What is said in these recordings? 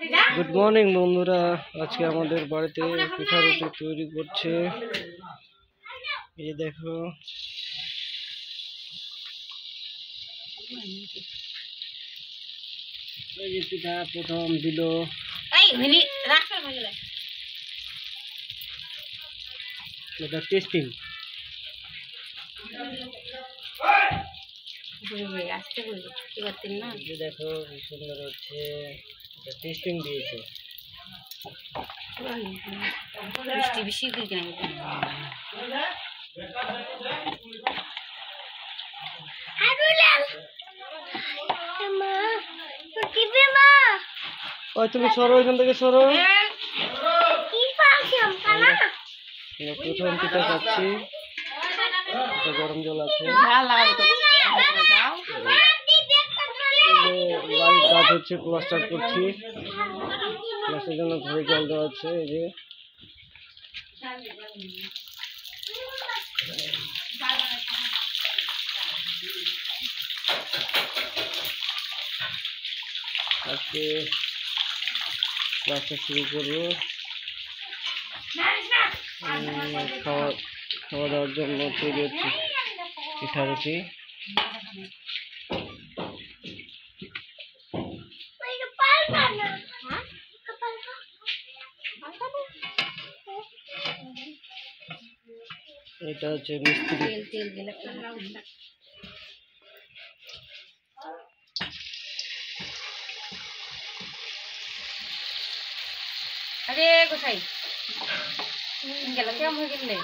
Good morning বন্ধুরা, আজকে আমাদের বাড়িতে পিঠা রুটি তৈরি করছে। এই দেখো, এই যে পিঠা প্রথম দিল। এটা টেস্টিং। দেখো কি সুন্দর হচ্ছে, এটা টেস্টিং দিয়েছে। ওই তুমি সরো, এখান থেকে সরো। প্রথম পিঠা খাচ্ছি, গরম জল আছে। বাড়ির কাজ হচ্ছে, প্লাস্টার করছি। প্লাস্টারের জন্য ঘরে জল দেওয়া হচ্ছে। এই যে আজকে প্লাস্টার শুরু করবো। খাওয়া দাওয়ার জন্য তৈরি হচ্ছে পিঠা রুটি। এটা হচ্ছে মিস্ত্রি। আরে কোথায় গেল? কেমন হয়ে গেলে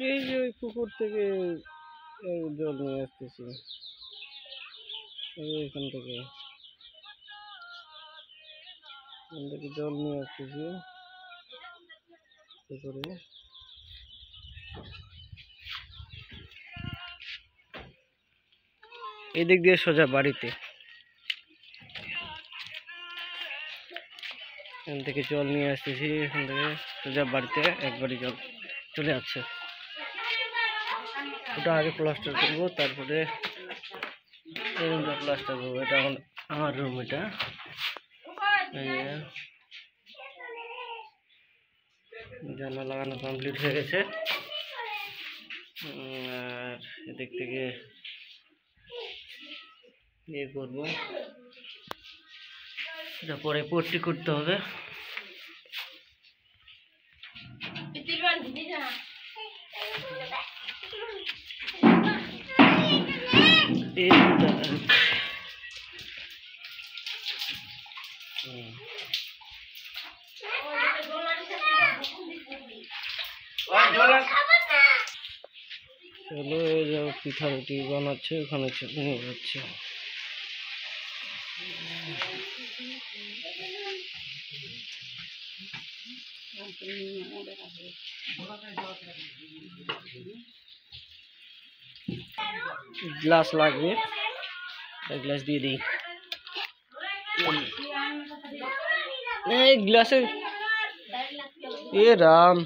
এই যে ওই পুকুর থেকে জল নিয়ে আসতেছি, এখান থেকে জল নিয়ে আসতেছি পুকুরে। এদিক দিয়ে সোজা বাড়িতে, এখান থেকে জল নিয়ে আসতেছি। এখান থেকে সোজা বাড়িতে একবারই জল চলে যাচ্ছে। ওটা আগে প্লাস্টার করবো, তারপরে এই রুমটা প্লাস্টার করবো। এটা এখন আমার রুম। এটা জানলা লাগানো কমপ্লিট হয়ে গেছে। আর এদিক থেকে ইয়ে করবো, এটা পরে পট্টি করতে হবে। চলো, এই যে পিঠা রুটি বানাচ্ছে, ওখানে নিয়ে যাচ্ছে। গ্লাস লাগবে, গ্লাস দিয়ে দিই। এই গ্লাসে এ রাম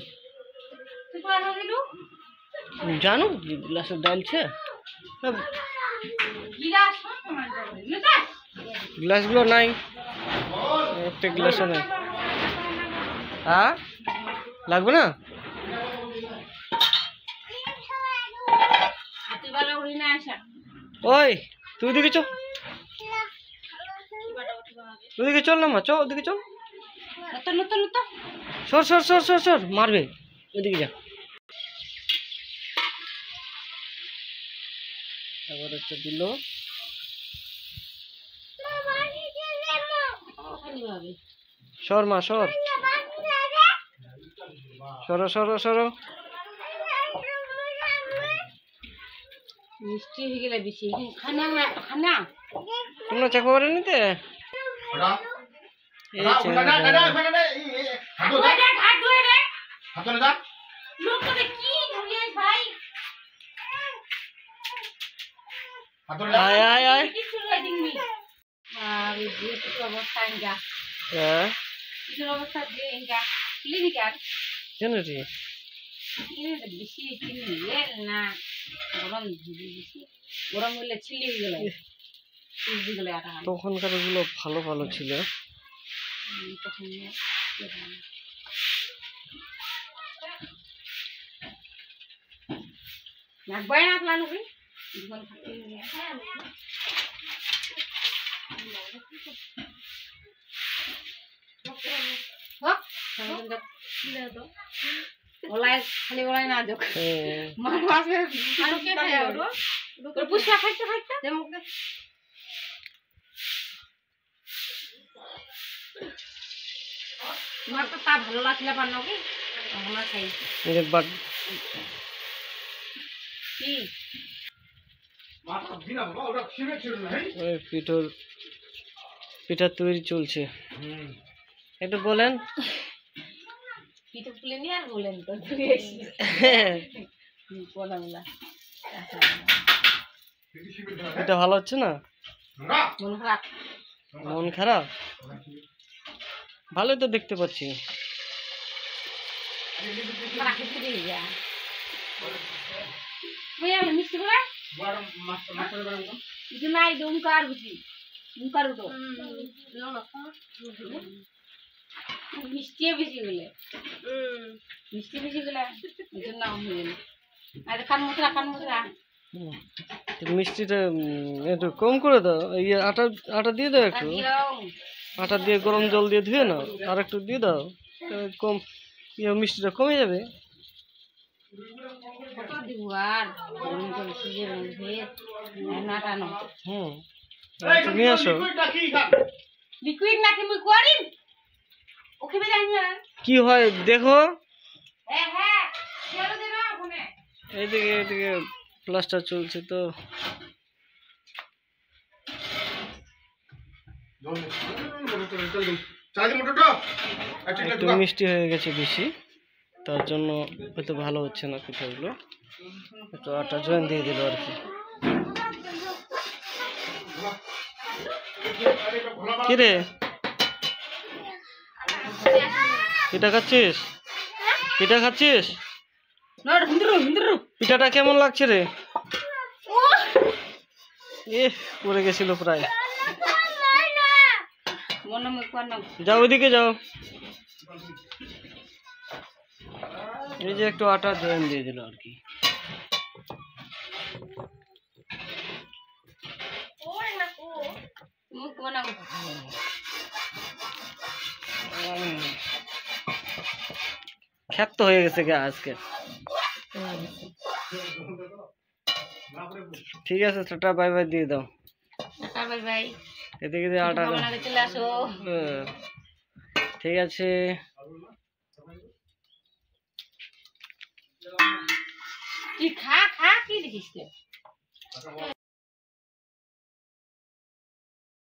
জানো গ্লাসের ডালছে। গ্লাসগুলো নাই, একটা গ্লাসও নাই। হ্যাঁ, লাগবে না? ওই তুই ওদিকে চল, ওদিকে চল না মা, চল ওদিকে চল। সর সর সর সর সর, মারবে। ওদিকে যা। এবার একটা দিল। সর মা, সর সরো সরো সরো। মিষ্টি হয়ে গেলে বেশি খানা তোমরা চাকু করে নিতে। বেশি চিনি না গরম বেশি গরম হলে ছিলি গেলে গেলে আটা তখনকার গুলো ভালো ভালো ছিল। তখন নাকবাই না প্লান করি ওলাই খালি ওলাই না যোগ মানুষ আসবে মানুষকে পুষ্পা খাইতে খাইতে তোমার তো তা ভালো লাগলে পার নাকি আমরা খাই কি পিঠা তৈরি চলছে। একটু বলেন। পিঠা তুলে নিয়ে আর বলেন তো এটা ভালো হচ্ছে না? মন খারাপ মন খারাপ? ভালোই তো দেখতে পাচ্ছি। মিষ্টি করে নাই উমকার বুঝি উমকার তো মিষ্টি বেশি গেলে মিষ্টি বেশি গেলে ওই জন্য হয়ে গেল আর কান মশলা মিষ্টিটা একটু কম করে দাও। ইয়ে আটা আটা দিয়ে দাও একটু। আটা দিয়ে গরম জল দিয়ে ধুয়ে নাও, আর একটু দিয়ে দাও, কম ইয়ে মিষ্টিটা কমে যাবে। নিয়ে আসো। কি হয় দেখো। এইদিকে এইদিকে প্লাস্টার চলছে তো। একটু মিষ্টি হয়ে গেছে বেশি, তার জন্য হয়তো ভালো হচ্ছে না পিঠাগুলো। একটু আটা জয়েন দিয়ে দিল আর কি। কিরে পিঠা খাচ্ছিস? পিঠা খাচ্ছিস? পিঠাটা কেমন লাগছে রে? পড়ে গেছিল প্রায়। যাও ওইদিকে যাও। এই যে একটু আটা জয়েন দিয়ে দিল আর কি। খ্যাত হয়ে গেছে গা আজকে। ঠিক আছে, টাটা বাই বাই দিয়ে দাও। Bye bye. এদিকে যে আটা চলে আসো। ঠিক আছে। কি খা খা কি দেখিস?